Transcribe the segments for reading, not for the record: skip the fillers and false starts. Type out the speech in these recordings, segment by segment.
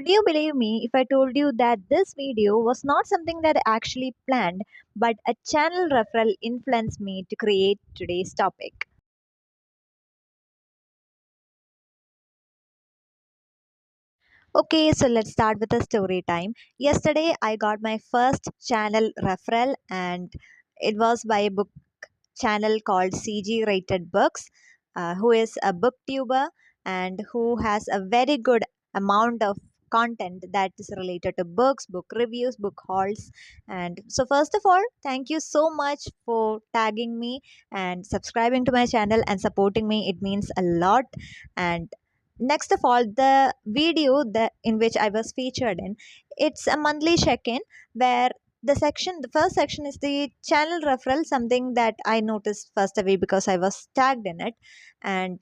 Would you believe me if I told you that this video was not something that I actually planned, but a channel referral influenced me to create today's topic? Okay, so let's start with a story time. Yesterday, I got my first channel referral, and it was by a book channel called CG Rated Books, who is a booktuber and who has a very good amount of content that is related to books, book reviews, book hauls. And so, first of all, thank you so much for tagging me and subscribing to my channel and supporting me. It means a lot. And next of all, the video that in which I was featured in, it's a monthly check-in where the first section is the channel referral, something that I noticed first away because I was tagged in it. And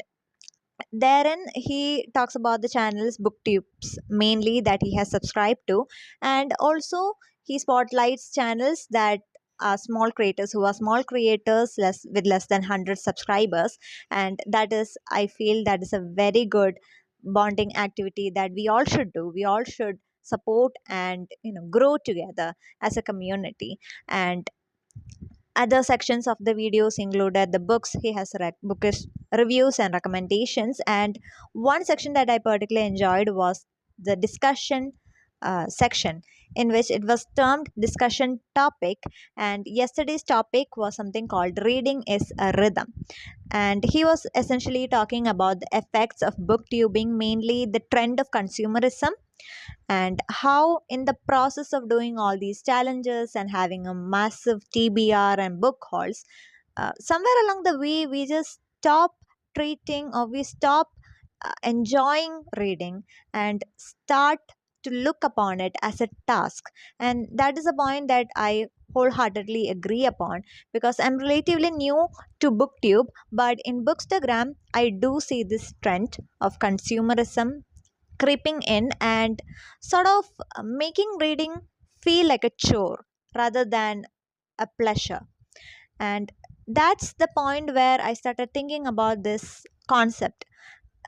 therein he talks about the channel's booktubes mainly that he has subscribed to, and also he spotlights channels that are small creators who are small creators with less than 100 subscribers. And that is, I feel, that is a very good bonding activity that we all should do. We all should support and grow together as a community. And other sections of the videos included the books he has bookish reviews and recommendations. And one section that I particularly enjoyed was the discussion section, in which it was termed discussion topic. And yesterday's topic was something called reading is a rhythm. And he was essentially talking about the effects of booktubing, mainly the trend of consumerism, and how in the process of doing all these challenges and having a massive TBR and book hauls, somewhere along the way we just stop treating, or we stop enjoying reading and start to look upon it as a task. And that is a point that I wholeheartedly agree upon, because I'm relatively new to booktube, but in bookstagram I do see this trend of consumerism creeping in and sort of making reading feel like a chore rather than a pleasure. And that's the point where I started thinking about this concept,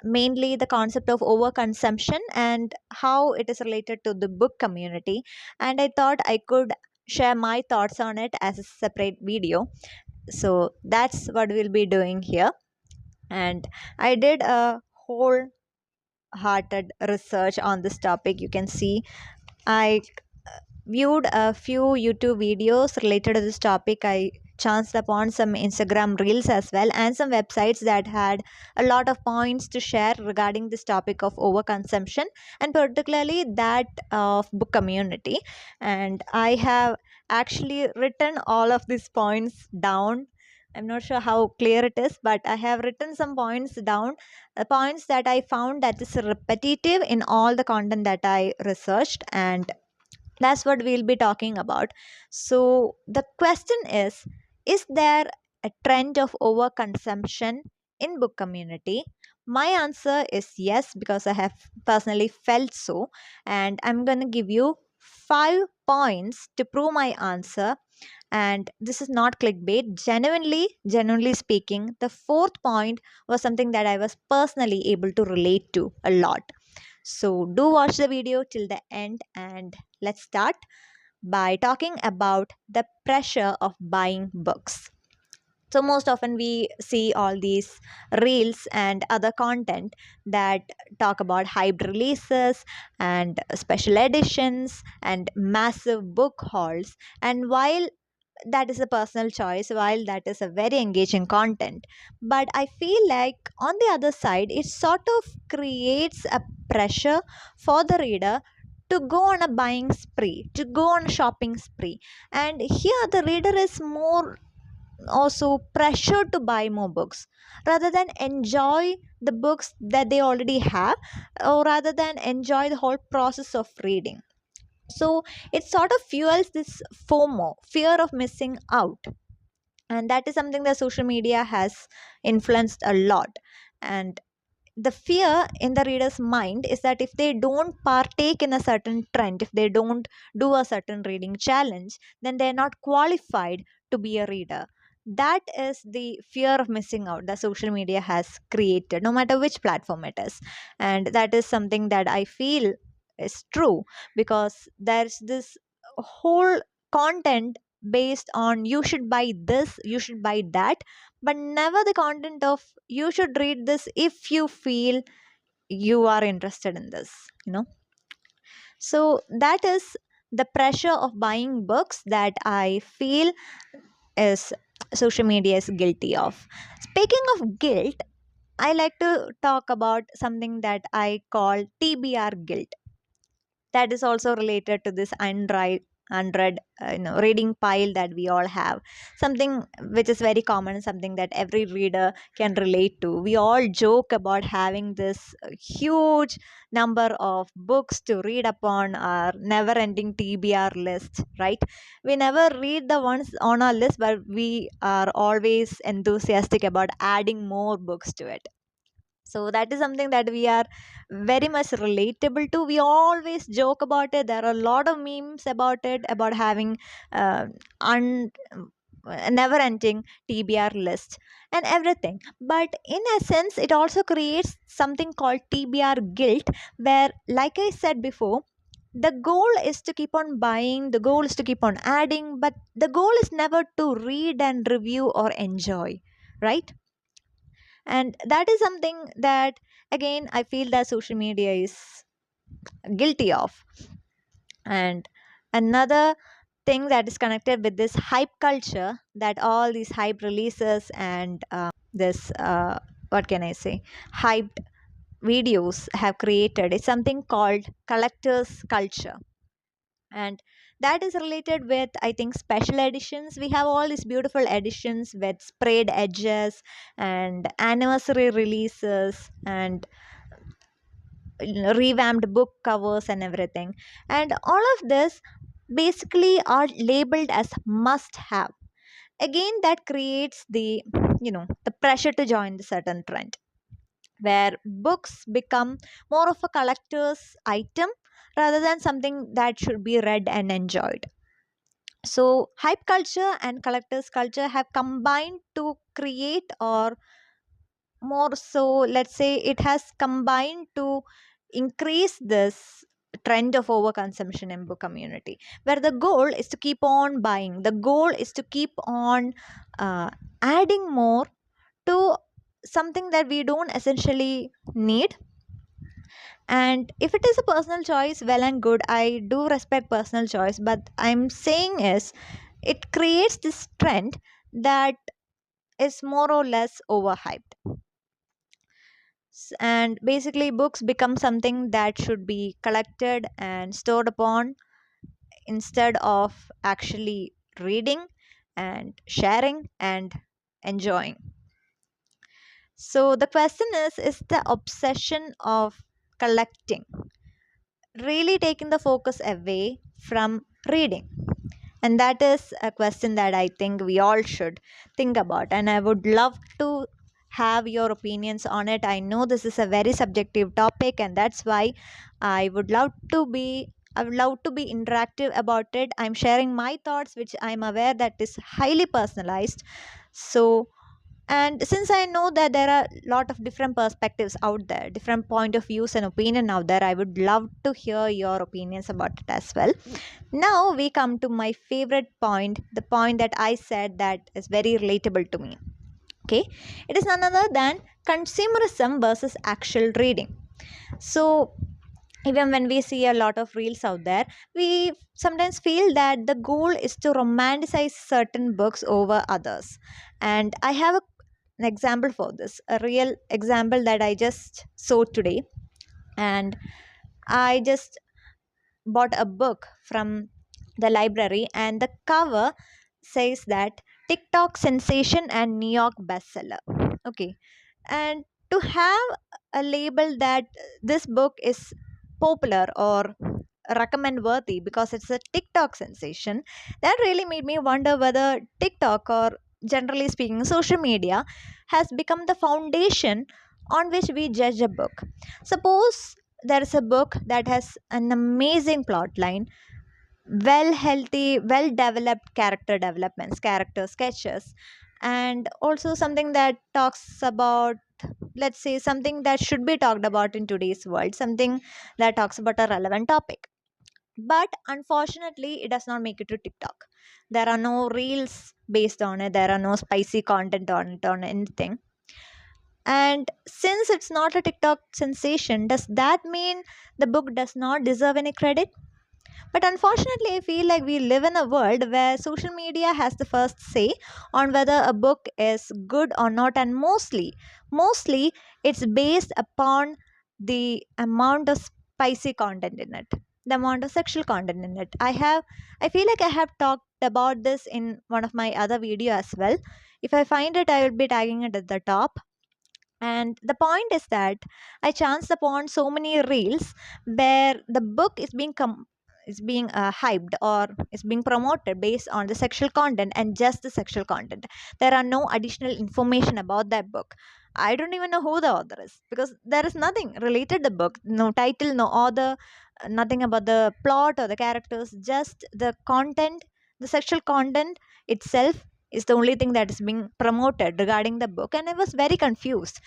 mainly the concept of overconsumption and how it is related to the book community. And I thought I could share my thoughts on it as a separate video. So that's what we'll be doing here. And I did a whole hearted research on this topic. You can see I viewed a few YouTube videos related to this topic. I chanced upon some Instagram reels as well, and some websites that had a lot of points to share regarding this topic of overconsumption, and particularly that of book community. And I have actually written all of these points down. I'm not sure how clear it is, but I have written some points down, the points that I found that is repetitive in all the content that I researched, and that's what we'll be talking about. So the question is there a trend of overconsumption in book community? My answer is yes, because I have personally felt so, and I'm going to give you 5 points to prove my answer. And this is not clickbait. Genuinely speaking, the fourth point was something that I was personally able to relate to a lot. So do watch the video till the end, and let's start by talking about the pressure of buying books. So most often we see all these reels and other content that talk about hyped releases and special editions and massive book hauls. And while that is a personal choice, while that is a very engaging content, but I feel like on the other side it sort of creates a pressure for the reader to go on a buying spree, to go on a shopping spree. And here the reader is more also pressured to buy more books rather than enjoy the books that they already have, or rather than enjoy the whole process of reading. So it sort of fuels this FOMO, fear of missing out. And that is something that social media has influenced a lot. And the fear in the reader's mind is that if they don't partake in a certain trend, if they don't do a certain reading challenge, then they're not qualified to be a reader. That is the fear of missing out that social media has created, no matter which platform it is. And that is something that I feel is true, because there's this whole content based on you should buy this, you should buy that, but never the content of you should read this if you feel you are interested in this, you know. So that is the pressure of buying books that I feel is social media is guilty of. Speaking of guilt, I like to talk about something that I call TBR guilt. That is also related to this unread reading pile that we all have, something which is very common, something that every reader can relate to. We all joke about having this huge number of books to read upon our never ending TBR list, right? We never read the ones on our list, but we are always enthusiastic about adding more books to it. So that is something that we are very much relatable to. We always joke about it. There are a lot of memes about it, about having uh, un never ending TBR list and everything. But in essence, it also creates something called TBR guilt, where, like I said before, the goal is to keep on buying, the goal is to keep on adding, but the goal is never to read and review or enjoy, right? And that is something that, again, I feel that social media is guilty of. And another thing that is connected with this hype culture, that all these hype releases and this what can I say, hyped videos have created, is something called collectors culture. And that is related with, I think, special editions. We have all these beautiful editions with sprayed edges and anniversary releases and revamped book covers and everything, and all of this basically are labeled as must have. Again, that creates the pressure to join the certain trend, where books become more of a collector's item rather than something that should be read and enjoyed. So hype culture and collectors culture have combined to create, or more so, let's say, it has combined to increase this trend of overconsumption in book community, where the goal is to keep on buying, the goal is to keep on uh, adding more to something that we don't essentially need. And if it is a personal choice, well and good, I do respect personal choice, but I'm saying is it creates this trend that is more or less overhyped. And basically, books become something that should be collected and stored upon, instead of actually reading and sharing and enjoying. So the question is the obsession of collecting really taking the focus away from reading? And that is a question that I think we all should think about. And I would love to have your opinions on it. I know this is a very subjective topic, and that's why I would love to be. I would love to be interactive about it. I'm sharing my thoughts, which I'm aware that is highly personalized. So, and since I know that there are a lot of different perspectives out there, different point of views and opinion out there, I would love to hear your opinions about it as well. Now we come to my favorite point, the point that I said that is very relatable to me. Okay, it is none other than consumerism versus actual reading. So even when we see a lot of reels out there, we sometimes feel that the goal is to romanticize certain books over others. And I have an example for this, a real example that I just saw today. And I just bought a book from the library, and the cover says that TikTok sensation and New York bestseller. Okay, and to have a label that this book is popular or recommend worthy because it's a TikTok sensation, that really made me wonder whether TikTok, or generally speaking social media, has become the foundation on which we judge a book. Suppose there is a book that has an amazing plot line, well healthy, well developed character developments, character sketches, and also something that talks about let's say, something that should be talked about in today's world, something that talks about a relevant topic. But unfortunately, it does not make it to TikTok. There are no reels based on it, there are no spicy content on it, on anything. And since it's not a TikTok sensation, does that mean the book does not deserve any credit? But unfortunately, I feel like we live in a world where social media has the first say on whether a book is good or not, and mostly it's based upon the amount of spicy content in it, the amount of sexual content in it. I feel like I have talked about this in one of my other video as well. If I find it, I will be tagging it at the top. And the point is that I chanced upon so many reels where the book is being hyped or is being promoted based on the sexual content and just the sexual content. There are no additional information about that book. I don't even know who the author is because there is nothing related to the book, no title, no author, nothing about the plot or the characters, just the content, the sexual content itself is the only thing that is being promoted regarding the book, and I was very confused.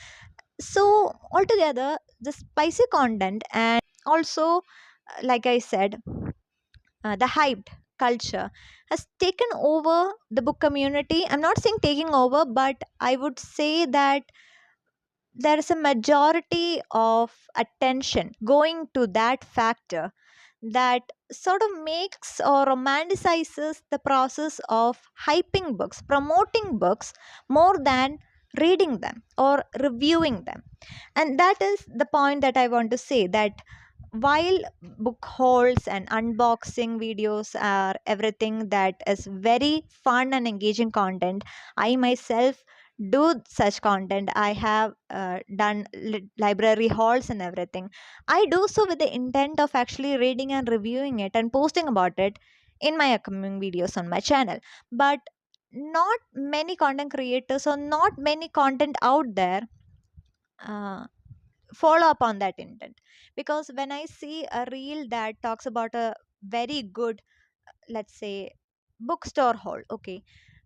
So altogether, the spicy content and also, like I said, the hyped culture has taken over the book community. I'm not saying taking over, but I would say that there is a majority of attention going to that factor that sort of makes or romanticizes the process of hyping books, promoting books more than reading them or reviewing them. And that is the point that I want to say, that while book hauls and unboxing videos are everything that is very fun and engaging content, I myself do such content. I have done library hauls and everything. I do so with the intent of actually reading and reviewing it and posting about it in my upcoming videos on my channel. But not many content creators or not many content out there uh, follow up on that intent. Because when I see a reel that talks about a very good, let's say, bookstore haul, okay,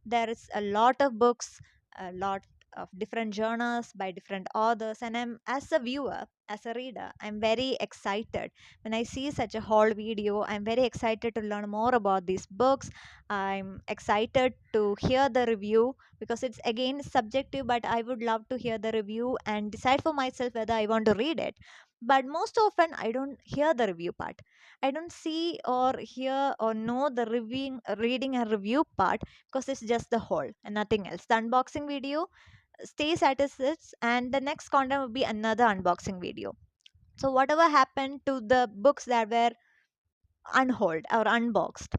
there is a lot of books, a lot of different genres by different authors, and I'm, as a viewer, as a reader, I'm very excited when I see such a haul video. I'm very excited to learn more about these books. I'm excited to hear the review because it's again subjective, but I would love to hear the review and decide for myself whether I want to read it. But most often I don't hear the review part. I don't see or hear or know the reading and review part, because it's just the whole and nothing else. The unboxing video stays at its sits, and the next content will be another unboxing video. So whatever happened to the books that were unhauled or unboxed?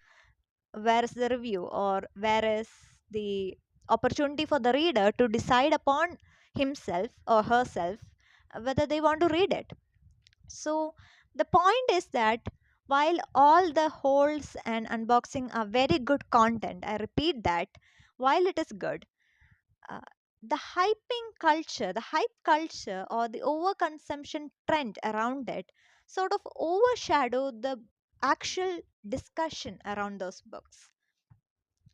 Where is the review, or where is the opportunity for the reader to decide upon himself or herself whether they want to read it? So the point is that while all the holds and unboxing are very good content, I repeat that while it is good, uh, the hype culture or the overconsumption trend around it sort of overshadow the actual discussion around those books.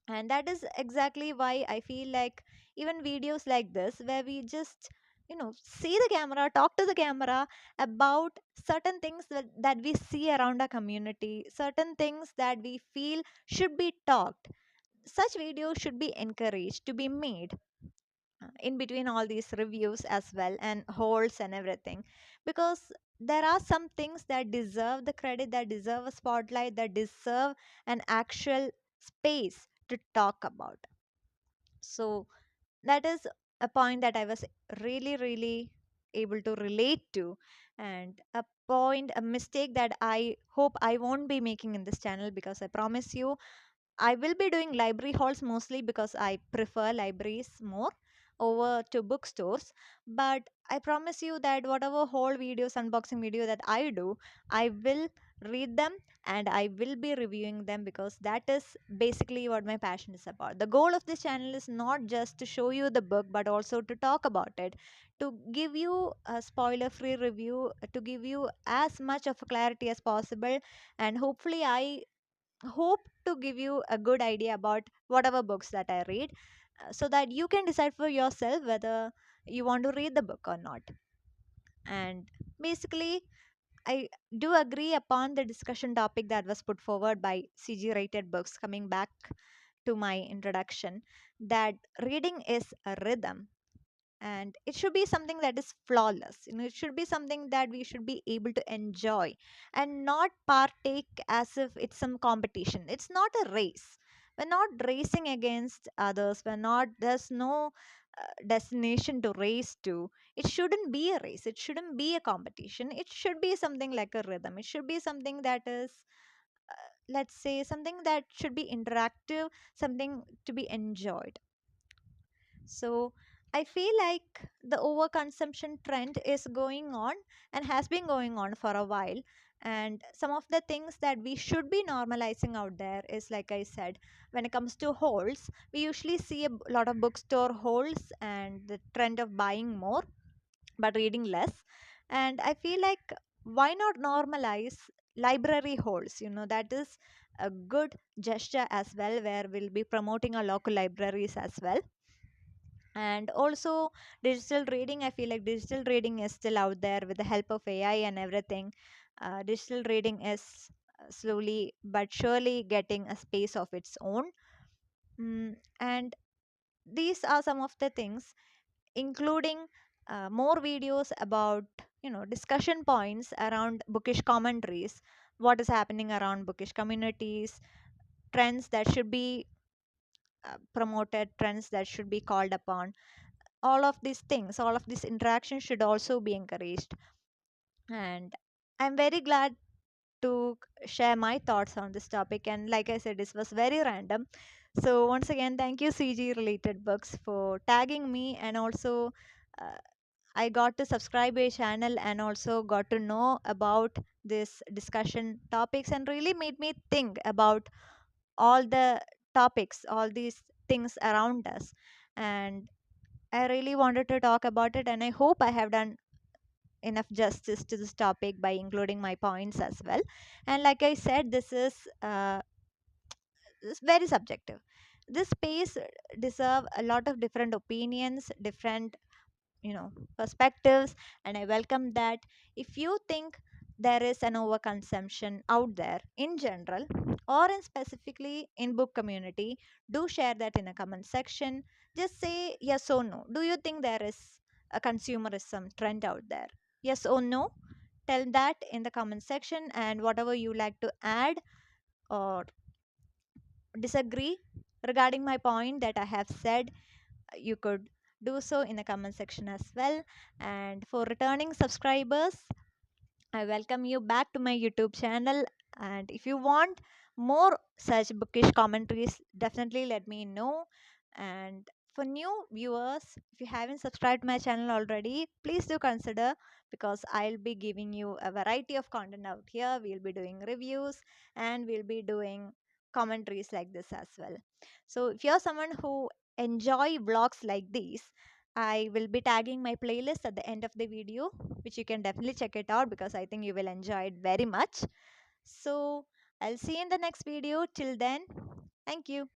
And that is exactly why I feel like even videos like this, where we just, see the camera, talk to the camera about certain things that we see around our community, certain things that we feel should be talked, such videos should be encouraged to be made in between all these reviews as well and holds and everything. Because there are some things that deserve the credit, that deserve a spotlight, that deserve an actual space to talk about. So that is a point that I was really able to relate to, and a point, a mistake that I hope I won't be making in this channel, because I promise you I will be doing library halls mostly because I prefer libraries more over to bookstores. But I promise you that whatever haul videos, unboxing video that I do, I will read them and I will be reviewing them, because that is basically what my passion is about. The goal of this channel is not just to show you the book, but also to talk about it, to give you a spoiler free review, to give you as much of a clarity as possible, and hopefully I hope to give you a good idea about whatever books that I read, so that you can decide for yourself whether you want to read the book or not. And basically, I do agree upon the discussion topic that was put forward by CG Rated Books, coming back to my introduction, that reading is a rhythm and it should be something that is flawless. It should be something that we should be able to enjoy and not partake as if it's some competition. It's not a race. We're not racing against others. There's no destination to race to. It shouldn't be a race. It shouldn't be a competition. It should be something like a rhythm. It should be something that is, let's say, something that should be interactive, something to be enjoyed. So I feel like the overconsumption trend is going on and has been going on for a while. And some of the things that we should be normalizing out there is, like I said, when it comes to holds, we usually see a lot of bookstore holds and the trend of buying more but reading less. And I feel like, why not normalize library holds? That is a good gesture as well, where we'll be promoting our local libraries as well. And also digital reading, I feel like digital reading is still out there with the help of AI and everything. Digital reading is slowly but surely getting a space of its own. And these are some of the things, including more videos about discussion points around bookish commentaries, what is happening around bookish communities, trends that should be promoted, trends that should be called upon. All of these things, all of this interaction should also be encouraged. And I'm very glad to share my thoughts on this topic. And like I said, this was very random. So once again, thank you, CG Related Books, for tagging me. And also, uh, I got to subscribe a channel and also got to know about this discussion topics, and really made me think about all the topics, all these things around us. And I really wanted to talk about it, and I hope I have done enough justice to this topic by including my points as well. And like I said, this is very subjective. This space deserve a lot of different opinions, different perspectives, and I welcome that. If you think there is an overconsumption out there in general or in specifically in book community, do share that in a comment section. Just say yes or no. Do you think there is a consumerism trend out there? Yes or no? Tell that in the comment section. And whatever you like to add or disagree regarding my point that I have said, you could do so in the comment section as well. And for returning subscribers, I welcome you back to my YouTube channel. And if you want more such bookish commentaries, definitely let me know. And for new viewers, if you haven't subscribed to my channel already, please do consider, because I'll be giving you a variety of content out here. We'll be doing reviews and we'll be doing commentaries like this as well. So if you're someone who enjoy vlogs like these, I will be tagging my playlist at the end of the video, which you can definitely check it out because I think you will enjoy it very much. So I'll see you in the next video. Till then, thank you.